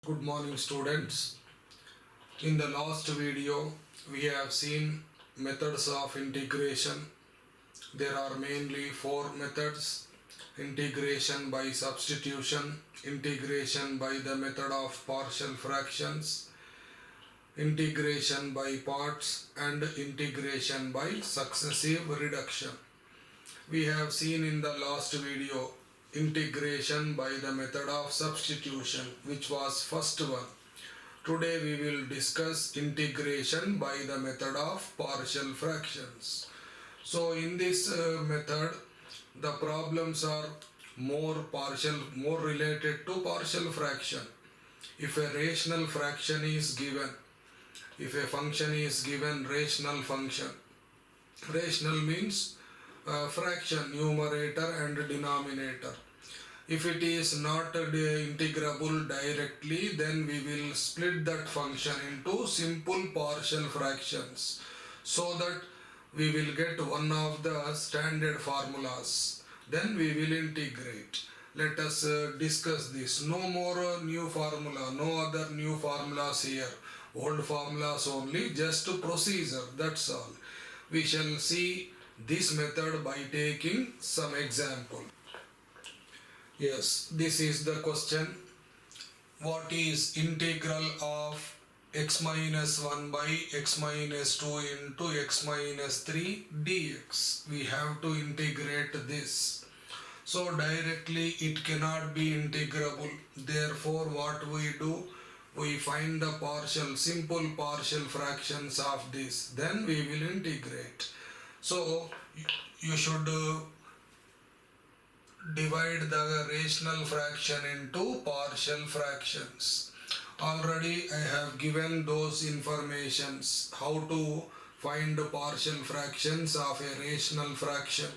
Good morning students. In the last video we have seen methods of integration. There are mainly four methods: integration by substitution, integration by the method of partial fractions, integration by parts, and integration by successive reduction. We have seen in the last video integration by the method of substitution, which was first one. Today we will discuss integration by the method of partial fractions. So in this method the problems are more related to partial fraction. If a rational fraction is given, if a function is given rational function, rational means fraction, numerator and denominator. If it is not integrable directly, then we will split that function into simple partial fractions so that we will get one of the standard formulas. Then we will integrate. Let us discuss this. No more new formula, no other new formulas here. Old formulas only, just procedure, that's all. We shall see this method by taking some example. Yes, this is the question. What is integral of x minus 1 by x minus 2 into x minus 3 dx? We have to integrate this. So directly it cannot be integrable. Therefore what we do? We find the simple partial fractions of this. Then we will integrate. So you should divide the rational fraction into partial fractions. Already I have given those informations how to find partial fractions of a rational fraction.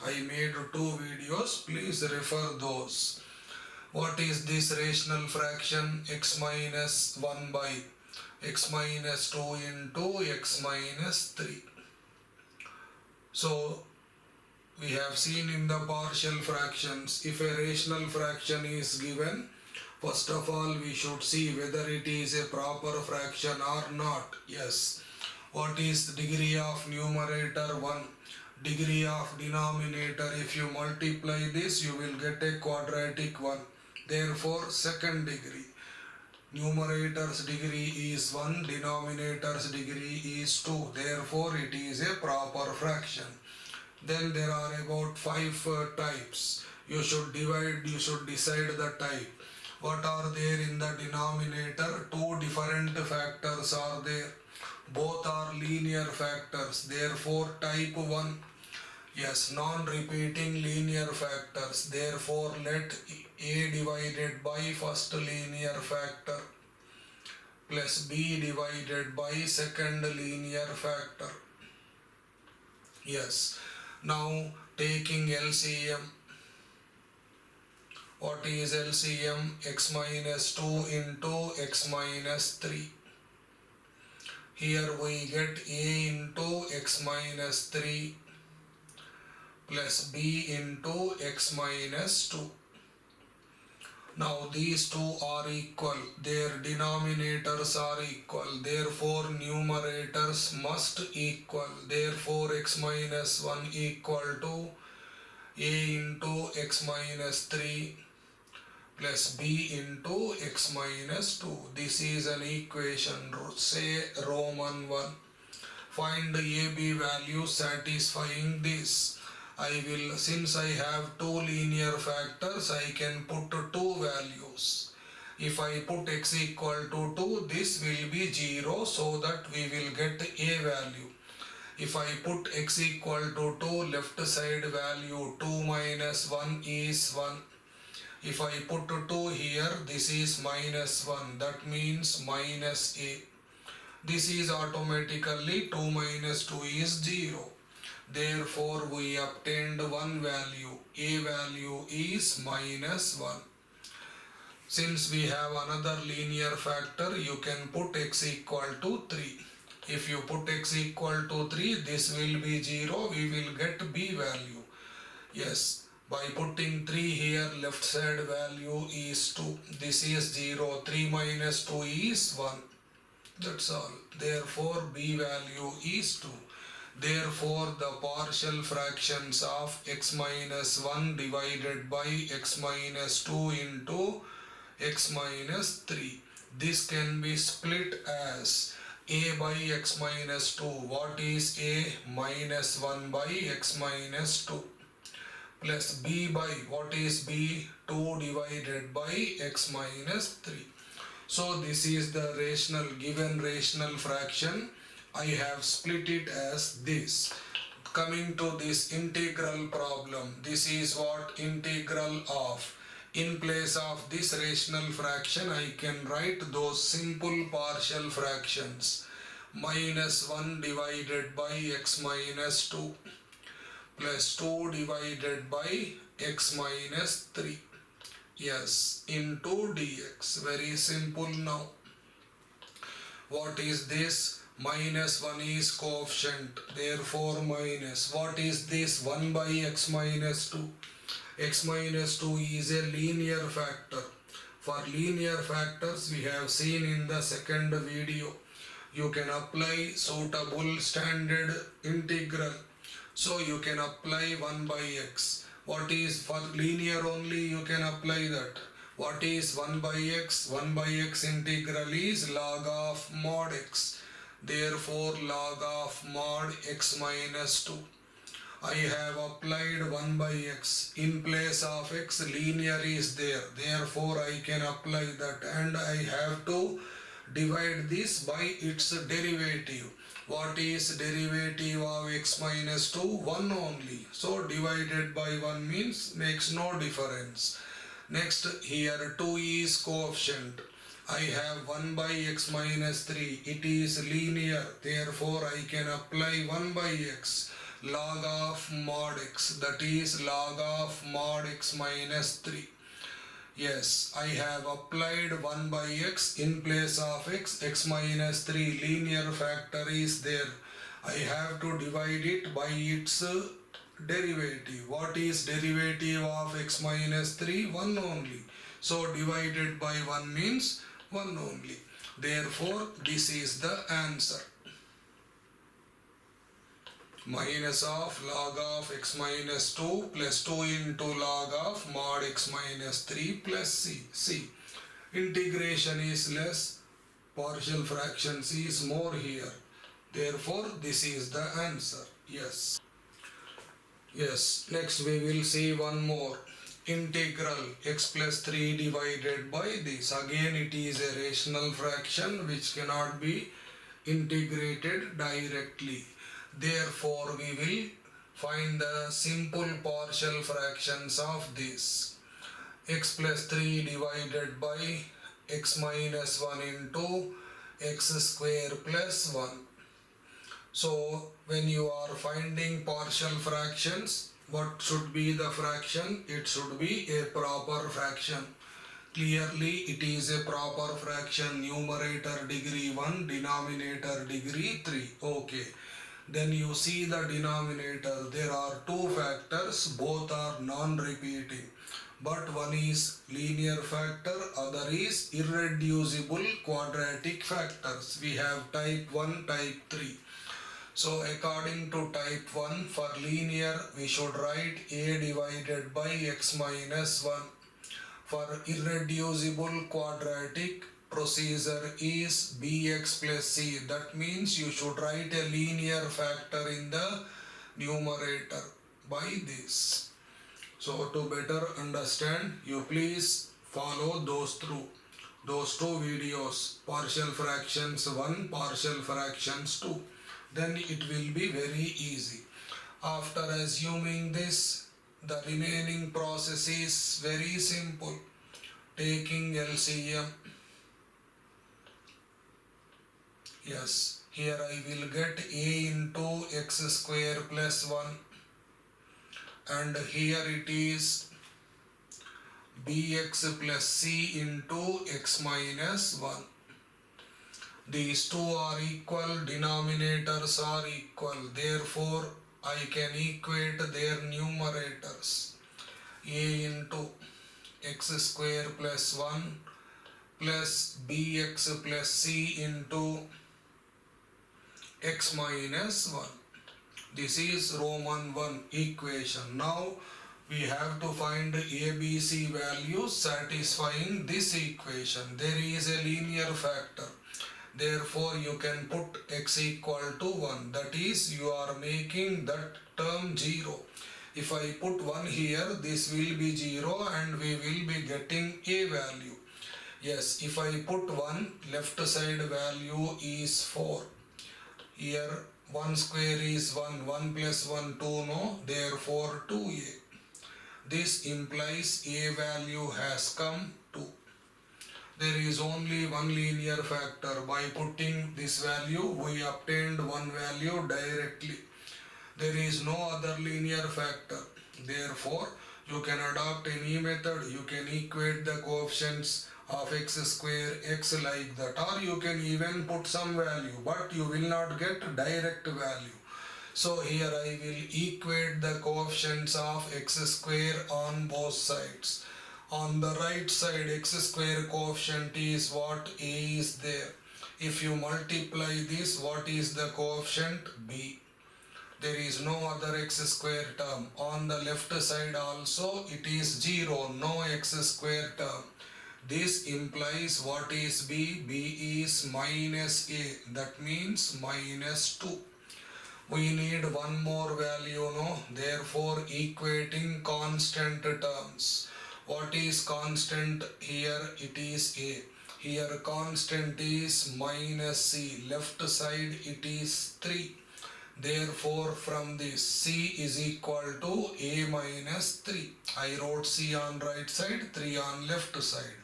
I made 2 videos, please refer those. What is this rational fraction? X minus 1 by x minus 2 into x minus 3. So we have seen in the partial fractions, if a rational fraction is given, first of all we should see whether it is a proper fraction or not. Yes. What is the degree of numerator? 1. Degree of denominator, if you multiply this you will get a quadratic one. Therefore second degree. Numerator's degree is 1, denominator's degree is 2. Therefore it is a proper fraction. Then there are about 5 types. You should decide the type. What are there in the denominator? 2 different factors are there. Both are linear factors. Therefore type 1. Yes, non-repeating linear factors. Therefore let a divided by first linear factor plus b divided by second linear factor. Yes. Now taking LCM. What is LCM? X minus 2 into x minus 3. Here we get a into x minus 3 plus b into x minus 2. Now these two are equal, their denominators are equal, therefore numerators must equal. Therefore x minus 1 equal to a into x minus 3 plus b into x minus 2. This is an equation, say Roman 1. Find AB value satisfying this. Since I have 2 linear factors, I can put 2 values. If I put x equal to 2, this will be 0, so that we will get a value. If I put x equal to 2, left side value 2 minus 1 is 1. If I put 2 here, this is minus 1, that means minus a. This is automatically 2 minus 2 is 0. Therefore we obtained one value. A value is minus 1. Since we have another linear factor, you can put x equal to 3. If you put x equal to 3, this will be 0. We will get b value. Yes, By putting 3 here, left side value is 2. This is 0. 3 minus 2 is 1. That's all. Therefore, b value is 2. Therefore, the partial fractions of x minus 1 divided by x minus 2 into x minus 3. This can be split as a by x minus 2. What is a? Minus 1 by x minus 2. Plus b by, what is b? 2 divided by x minus 3. So this is the given rational fraction. I have split it as this. Coming to this integral problem, this is what integral of. In place of this rational fraction, I can write those simple partial fractions. Minus 1 divided by x minus 2 plus 2 divided by x minus 3. Yes, into dx. Very simple now. What is this? Minus 1 is coefficient, therefore minus. What is this? 1 by x minus 2. X minus 2 is a linear factor. For linear factors, we have seen in the second video. You can apply suitable standard integral. So you can apply 1 by x. What is for linear only? You can apply that. What is 1 by x? 1 by x integral is log of mod x. Therefore, log of mod x minus 2. I have applied 1 by x. In place of x, linear is there. Therefore, I can apply that, and I have to divide this by its derivative. What is derivative of x minus 2? 1 only. So, divided by 1 means makes no difference. Next, here 2 is coefficient. I have 1 by x minus 3. It is linear. Therefore, I can apply 1 by x. Log of mod x. That is log of mod x minus 3. Yes, I have applied 1 by x in place of x. X minus 3 linear factor is there. I have to divide it by its derivative. What is derivative of x minus 3? 1 only. So divided by 1 means 1 only. Therefore, this is the answer. Minus of log of x minus 2 plus 2 into log of mod x minus 3 plus c. See, integration is less, partial fractions is more here. Therefore, this is the answer. Yes. Yes, next we will see one more. Integral x plus 3 divided by this. Again, it is a rational fraction which cannot be integrated directly. Therefore, we will find the simple partial fractions of this. X plus 3 divided by x minus 1 into x square plus 1. So, when you are finding partial fractions, what should be the fraction? It should be a proper fraction. Clearly, it is a proper fraction. Numerator degree 1, denominator degree 3. Okay. Then you see the denominator. There are two factors. Both are non-repeating. But one is linear factor, other is irreducible quadratic factors. We have type 1, type 3. So according to type 1, for linear we should write a divided by x minus 1. For irreducible quadratic, procedure is bx plus c. That means you should write a linear factor in the numerator by this. So to better understand, you please follow those two videos, partial fractions 1, partial fractions 2. Then it will be very easy. After assuming this, the remaining process is very simple. Taking LCM. Yes, here I will get a into x square plus 1. And here it is bx plus c into x minus 1. These two are equal, denominators are equal. Therefore, I can equate their numerators. a into x square plus 1 plus bx plus c into x minus 1. This is Roman 1 equation. Now we have to find ABC values satisfying this equation. There is a linear factor. Therefore, you can put x equal to 1. That is, you are making that term 0. If I put 1 here, this will be 0 and we will be getting a value. Yes, if I put 1, left side value is 4. Here 1 square is 1, 1 plus 1 2, no, therefore 2a. This implies a value has come 2. There is only one linear factor. By putting this value, we obtained one value directly. There is no other linear factor. Therefore, you can adopt any method. You can equate the coefficients of x square x like that, or you can even put some value, but you will not get direct value. So here I will equate the coefficients of x square on both sides. On the right side, x square coefficient is what? A is there. If you multiply this, what is the coefficient? B. There is no other x square term. On the left side also it is 0, no x square term. This implies what is B? B is minus A. That means minus 2. We need one more value, no? Therefore, equating constant terms. What is constant here? It is A. Here constant is minus C. Left side it is 3. Therefore, from this C is equal to A minus 3. I wrote C on right side, 3 on left side.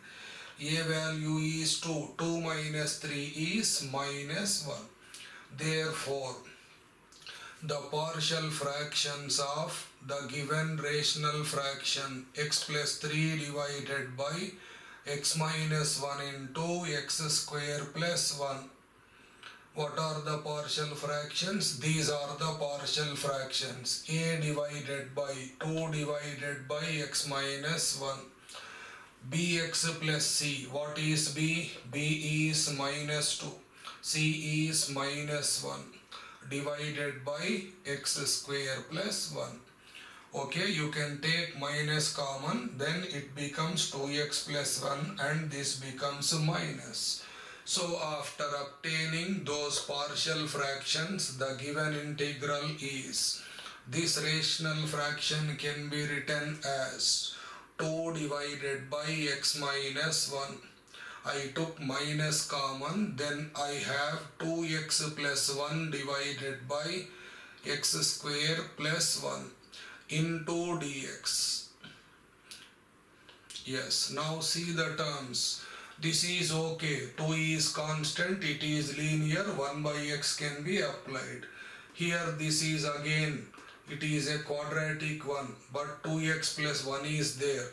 A value is 2. 2 minus 3 is minus 1. Therefore, the partial fractions of the given rational fraction x plus 3 divided by x minus 1 into x square plus 1. What are the partial fractions? These are the partial fractions. A divided by 2 divided by x minus 1. Bx plus c. What is b? B is minus 2. C is minus 1. Divided by x square plus 1. Okay, you can take minus common, then it becomes 2x plus 1 and this becomes minus. So after obtaining those partial fractions, the given integral is, this rational fraction can be written as 2 divided by x minus 1. I took minus common, then I have 2x plus 1 divided by x square plus 1 into dx. Yes, now see the terms. This is okay. 2 is constant, it is linear, 1 by x can be applied. Here this is again, it is a quadratic one, but 2x plus 1 is there.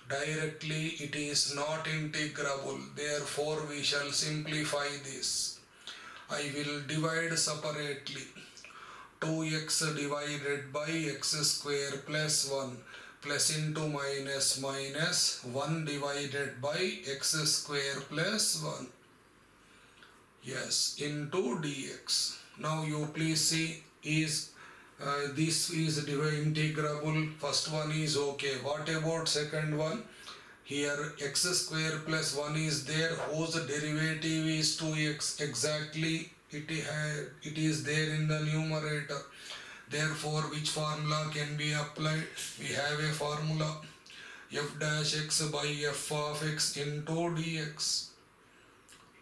Directly it is not integrable. Therefore we shall simplify this. I will divide separately. 2x divided by x square plus 1 plus into minus minus 1 divided by x square plus 1. Yes, into dx. Now you please see, is this is integrable. First one is okay. What about second one? Here x square plus 1 is there, whose derivative is 2x. Exactly, it is there in the numerator. Therefore, which formula can be applied? We have a formula, f dash x by f of x into dx.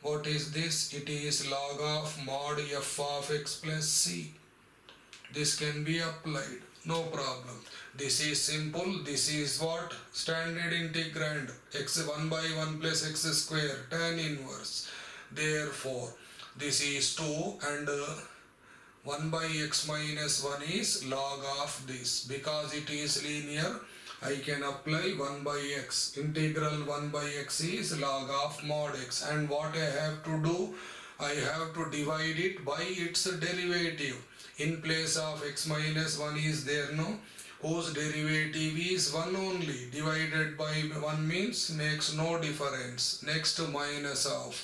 What is this? It is log of mod f of x plus c. This can be applied, no problem. This is simple. This is what? Standard integrand, x 1 by 1 plus x square tan inverse. Therefore, this is 2 and 1 by x minus 1 is log of this. Because it is linear, I can apply 1 by x. Integral 1 by x is log of mod x. And what I have to do? I have to divide it by its derivative. In place of x minus 1 is there, no? whose derivative is 1 only. Divided by 1 means makes no difference. Next, minus of.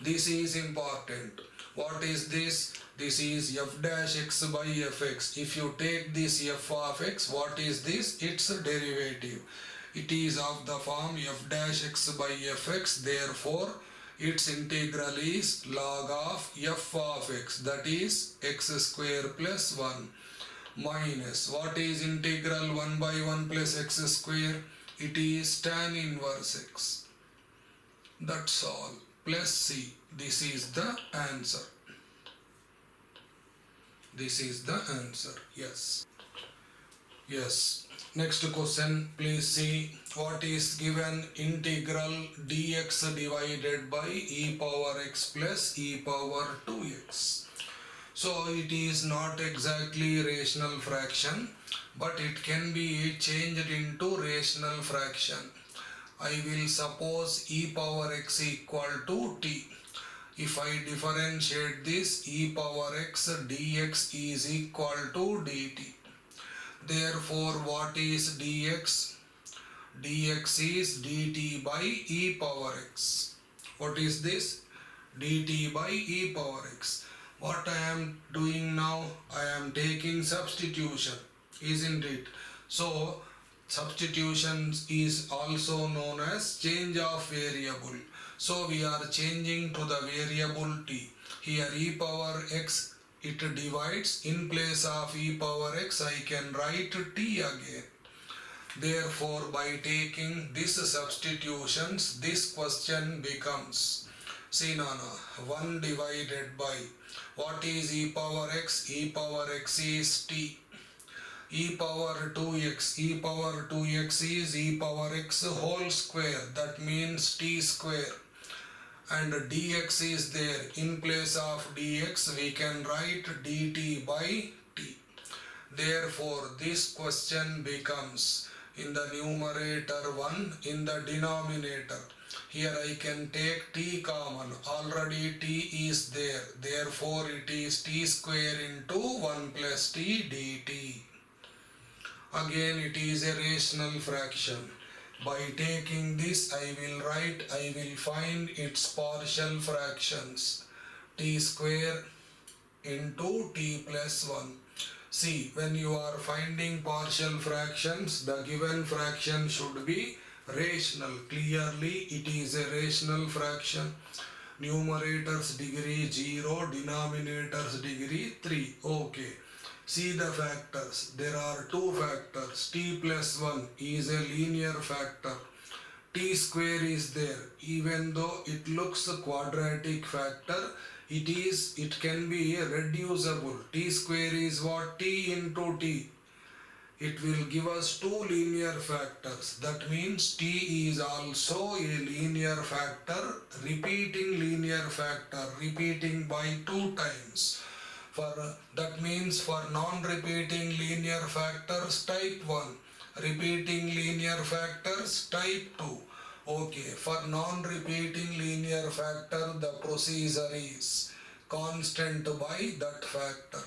This is important. What is this? This is f dash x by fx. If you take this f of x, what is this? Its derivative. It is of the form f dash x by fx. Therefore, its integral is log of f of x, that is x square plus 1, minus what is integral 1 by 1 plus x square? It is tan inverse x. That's all. Plus c. This is the answer. This is the answer. Yes. Yes. Next question, please see what is given. Integral dx divided by e power x plus e power 2x. So it is not exactly rational fraction, but it can be changed into rational fraction. I will suppose e power x equal to t. If I differentiate this, e power x dx is equal to dt. Therefore, what is dx? Dx is dt by e power x. What is this? Dt by e power x. What I am doing now? I am taking substitution, isn't it? So, substitution is also known as change of variable. So, we are changing to the variable t. Here e power x, it divides. In place of e power x, I can write t again. Therefore, by taking this substitutions, this question becomes, see Nana, 1 divided by, what is e power x? E power x is t. E power 2x, e power 2x is e power x whole square, that means t square. And dx is there. In place of dx, we can write dt by t. Therefore, this question becomes, in the numerator 1, in the denominator. Here I can take t common. Already t is there. Therefore, it is t square into 1 plus t dt. Again, it is a rational fraction. By taking this, I will find its partial fractions. T square into t plus 1. See, when you are finding partial fractions, the given fraction should be rational. Clearly, it is a rational fraction. Numerator's degree 0, denominator's degree 3. Okay. See the factors. There are two factors. T plus 1 is a linear factor. T square is there. Even though it looks a quadratic factor, it can be reducible. T square is what? T into t. It will give us two linear factors. That means t is also a linear factor, repeating linear factor, repeating by 2 times. That means for non-repeating linear factors type 1, repeating linear factors type 2. Okay, for non-repeating linear factor, the procedure is constant by that factor.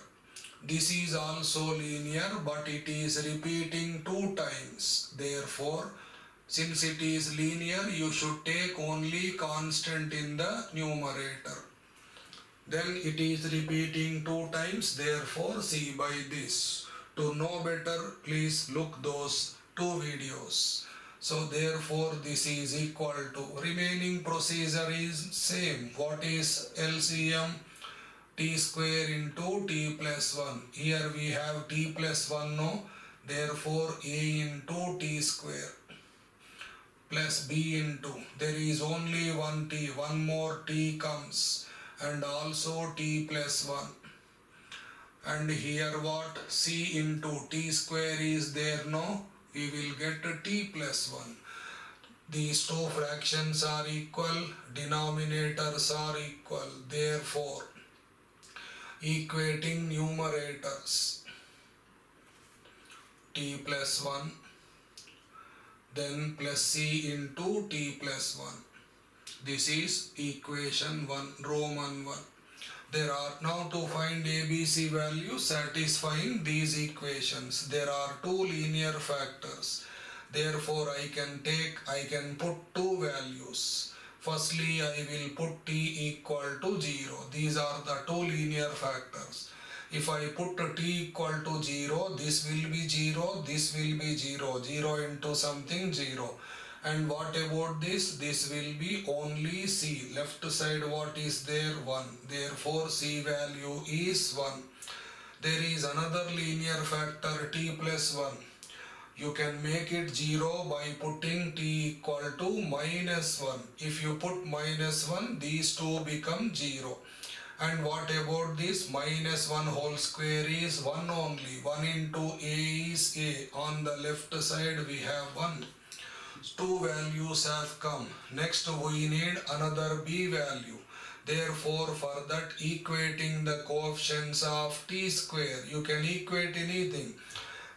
This is also linear, but it is repeating 2 times. Therefore, since it is linear, you should take only constant in the numerator. Then it is repeating 2 times, therefore see by this. To know better, please look those 2 videos. So therefore this is equal to, remaining procedure is same. What is LCM? T square into t plus 1. Here we have t plus 1 no, therefore a into t square plus b into, there is only one t, one more t comes. And also t plus 1. And here what? C into t square is there, no? We will get t plus 1. These two fractions are equal, denominators are equal. Therefore, equating numerators, t plus 1, then plus c into t plus 1. This is equation 1, Roman 1. There are now to find ABC values satisfying these equations. There are two linear factors. Therefore, I can put two values. Firstly, I will put t equal to 0. These are the two linear factors. If I put t equal to 0, this will be 0, this will be 0. 0 into something 0. And what about this? This will be only c. Left side what is there? 1. Therefore c value is 1. There is another linear factor t plus 1. You can make it 0 by putting t equal to minus 1. If you put minus 1, these two become 0. And what about this? Minus 1 whole square is 1 only. 1 into a is a. On the left side we have 1. Two values have come. Next we need another b value. Therefore, for that equating the coefficients of t square, you can equate anything.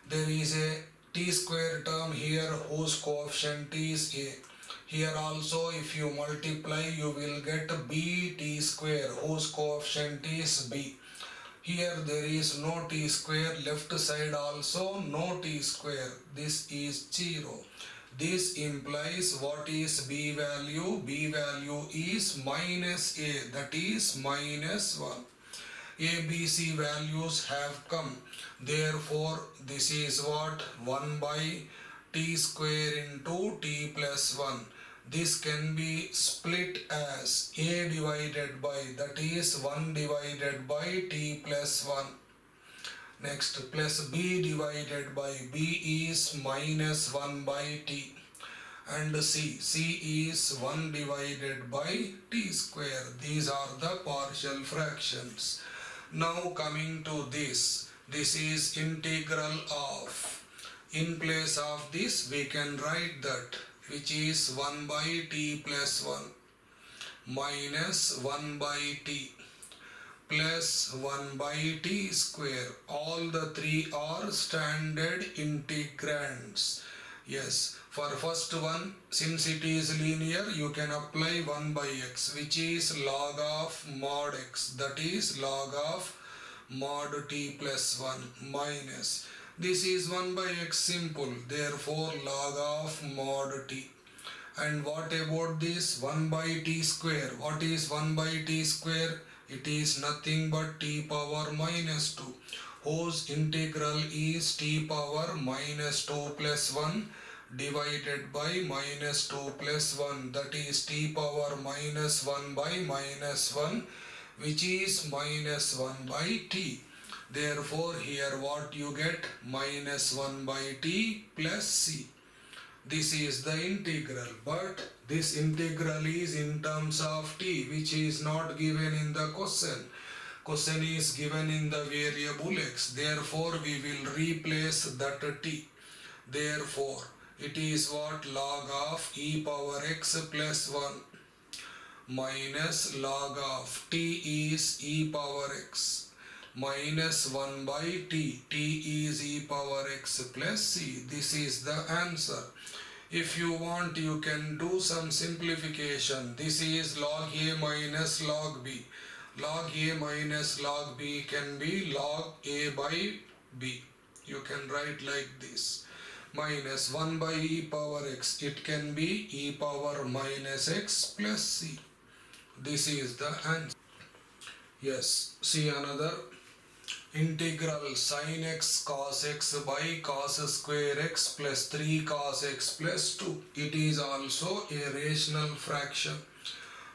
There is a t square term here whose coefficient is a. Here also if you multiply you will get b t square whose coefficient is b. Here there is no t square, left side also no t square. This is 0. This implies what is b value? B value is minus a, that is minus 1. ABC values have come. Therefore, this is what? 1 by t square into t plus 1. This can be split as a divided by, that is 1 divided by t plus 1. Next, plus b divided by, b is minus 1 by t. And c is 1 divided by t square. These are the partial fractions. Now coming to this is integral of. In place of this we can write that, which is 1 by t plus 1 minus 1 by t plus 1 by t square. All the three are standard integrands. Yes, for first one, since it is linear, you can apply 1 by x, which is log of mod x, that is log of mod t plus 1 minus. This is 1 by x simple, therefore log of mod t. And what about this 1 by t square? What is 1 by t square? It is nothing but t power minus 2, whose integral is t power minus 2 plus 1 divided by minus 2 plus 1, that is t power minus 1 by minus 1, which is minus 1 by t. Therefore, here what you get? Minus 1 by t plus c. This is the integral, but this integral is in terms of t, which is not given in the question. Question is given in the variable x. Therefore, we will replace that t. Therefore, it is what? Log of e power x plus 1 minus log of t is e power x minus 1 by t. T is e power x plus c. This is the answer. If you want, you can do some simplification. This is log a minus log b. Log a minus log b can be log a by b. You can write like this. Minus 1 by e power x. It can be e power minus x plus c. This is the answer. Yes, see another. Integral sin x cos x by cos square x plus 3 cos x plus 2. It is also a rational fraction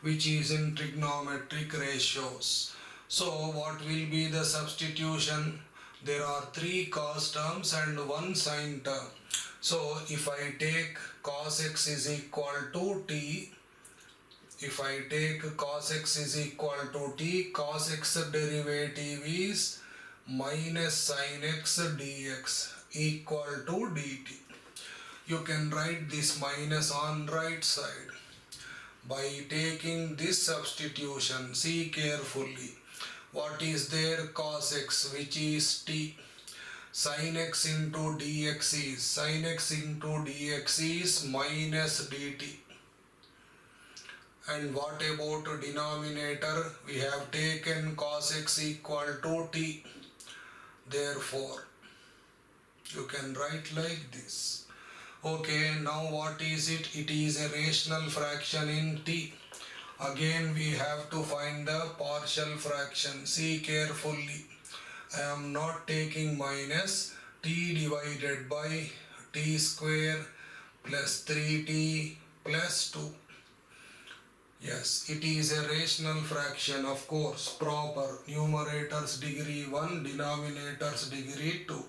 which is in trigonometric ratios. So what will be the substitution? There are 3 cos terms and 1 sin term. So if I take cos x is equal to t, if I take cos x is equal to t, cos x derivative is minus sin x dx equal to dt. You can write this minus on right side. By taking this substitution, see carefully. What is there? Cos x, which is t. Sin x into dx is, sin x into dx is minus dt. And what about denominator? We have taken cos x equal to t. Therefore, you can write like this. Okay, now what is it? It is a rational fraction in t. Again we have to find the partial fraction. See carefully. I am not taking minus. T divided by t square plus 3t plus 2. Yes, it is a rational fraction, of course, proper. Numerators degree 1, denominators degree 2.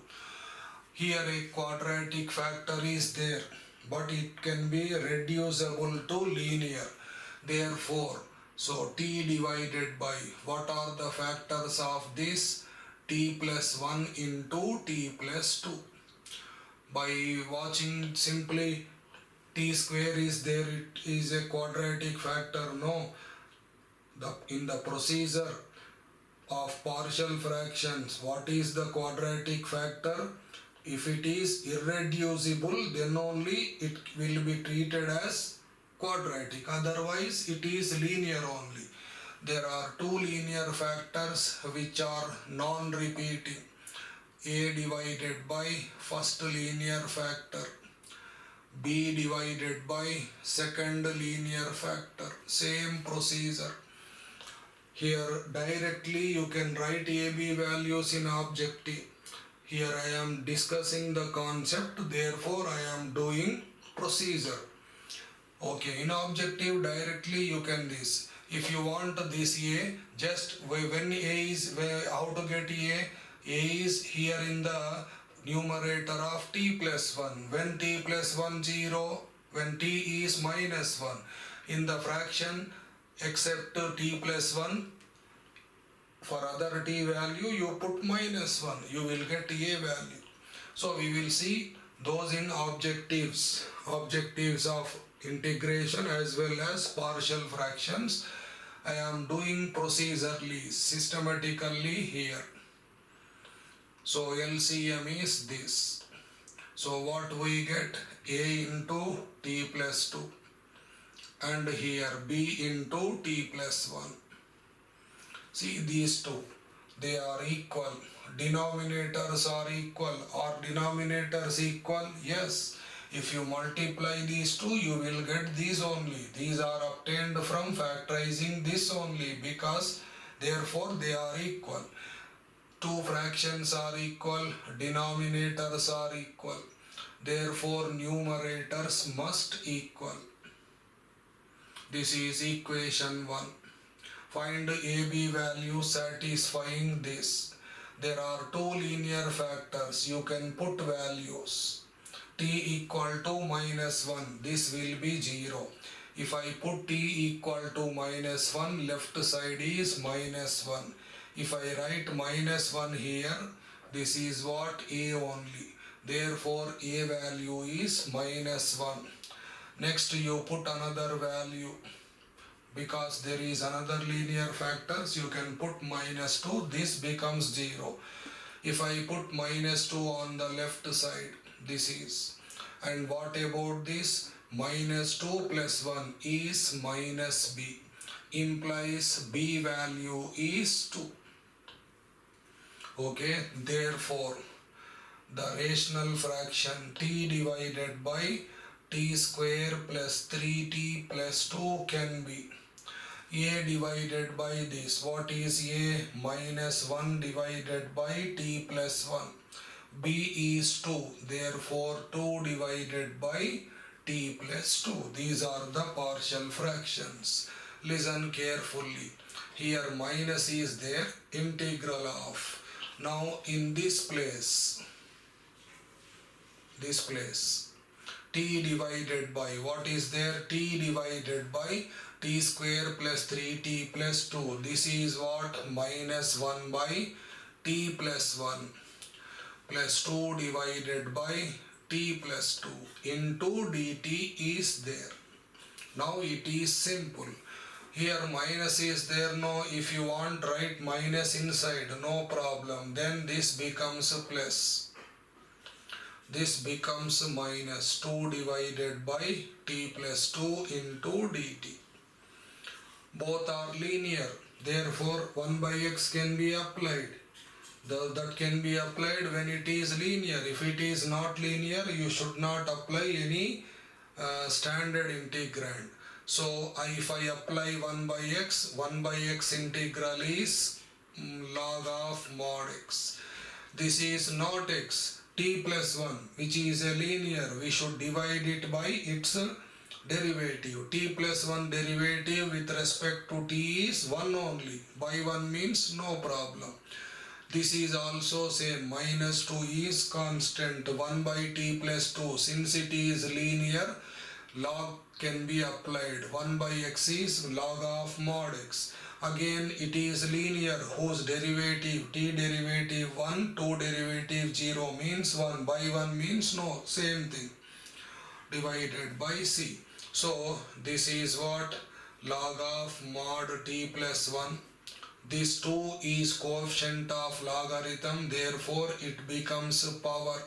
Here a quadratic factor is there, but it can be reducible to linear. Therefore, so t divided by, what are the factors of this? T plus 1 into t plus 2. By watching simply t square is there, it is a quadratic factor. No, in the procedure of partial fractions, what is the quadratic factor? If it is irreducible, then only it will be treated as quadratic. Otherwise, it is linear only. There are two linear factors which are non-repeating. A divided by first linear factor, b divided by second linear factor. Same procedure. Here directly you can write AB values in objective. Here I am discussing the concept, therefore I am doing procedure. Okay, in objective directly you can this. If you want this A, just when A is, how to get A? A is here in the numerator of t plus 1. When t plus 1 0, when t is minus 1. In the fraction except t plus 1, for other t value you put minus 1, you will get A value. So we will see those in objectives of integration as well as partial fractions. I am doing procedurally, systematically here. So LCM is this. So what we get? A into t plus 2 and here b into t plus 1. See these two, they are equal. Denominators are equal. Are denominators equal? Yes. If you multiply these two, you will get these only. These are obtained from factorizing this only, because therefore they are equal. Two fractions are equal, denominators are equal. Therefore numerators must equal. This is equation 1. Find AB value satisfying this. There are two linear factors. You can put values. T equal to minus 1. This will be 0. If I put t equal to minus 1, left side is minus 1. If I write minus 1 here, this is what? A only. Therefore A value is minus 1. Next you put another value. Because there is another linear factors, you can put minus 2, this becomes 0. If I put minus 2 on the left side, this is. And what about this? Minus 2 plus 1 is minus b. Implies b value is 2. Okay, therefore the rational fraction t divided by t square plus 3t plus 2 can be A divided by this. What is A? Minus 1 divided by t plus 1. B is 2. Therefore 2 divided by t plus 2. These are the partial fractions. Listen carefully. Here minus is there. Integral of. Now in this place, t divided by, what is there? T divided by t square plus 3t plus 2. This is what? Minus 1 by t plus 1 plus 2 divided by t plus 2 into dt is there. Now it is simple. Here minus is there. No, if you want write minus inside, no problem. Then this becomes a plus. This becomes minus 2 divided by t plus 2 into dt. Both are linear. Therefore, 1 by x can be applied. That can be applied when it is linear. If it is not linear, you should not apply any standard integrand. So if I apply 1 by x integral is log of mod x. This is not x, t plus 1, which is a linear. We should divide it by its derivative. T plus 1 derivative with respect to t is 1 only. By 1 means no problem. This is also same. Minus 2 is constant. 1 by t plus 2. Since it is linear, log can be applied. 1 by x is log of mod x. Again it is linear, whose derivative, t derivative 1, 2 derivative 0 means 1. By 1 means no. Same thing. Divided by c. So this is what? Log of mod t plus 1. This 2 is coefficient of logarithm, therefore it becomes power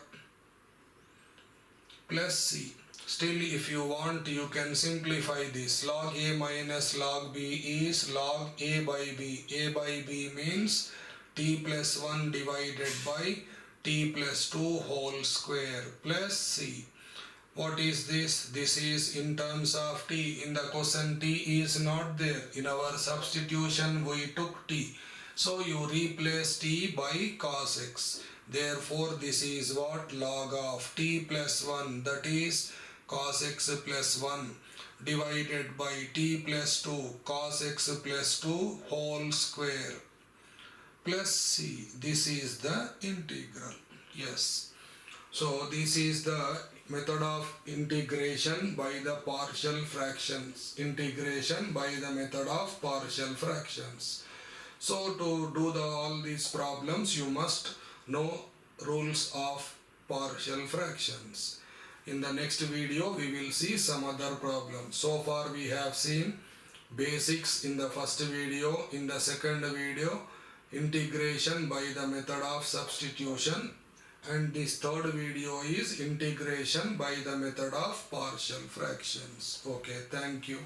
plus c. Still, if you want, you can simplify this. Log a minus log b is log a by b. A by b means t plus 1 divided by t plus 2 whole square plus c. What is this? This is in terms of t. In the question t is not there. In our substitution we took t. So you replace t by cos x. Therefore this is what? Log of t plus 1, that is cos x plus 1 divided by t plus 2 cos x plus 2 whole square plus c. This is the integral. Yes. So this is the method of integration by the partial fractions. Integration by the method of partial fractions. So to do all these problems, you must know rules of partial fractions. In the next video, we will see some other problems. So far we have seen basics in the first video. In the second video, integration by the method of substitution. And this third video is integration by the method of partial fractions. Okay, thank you.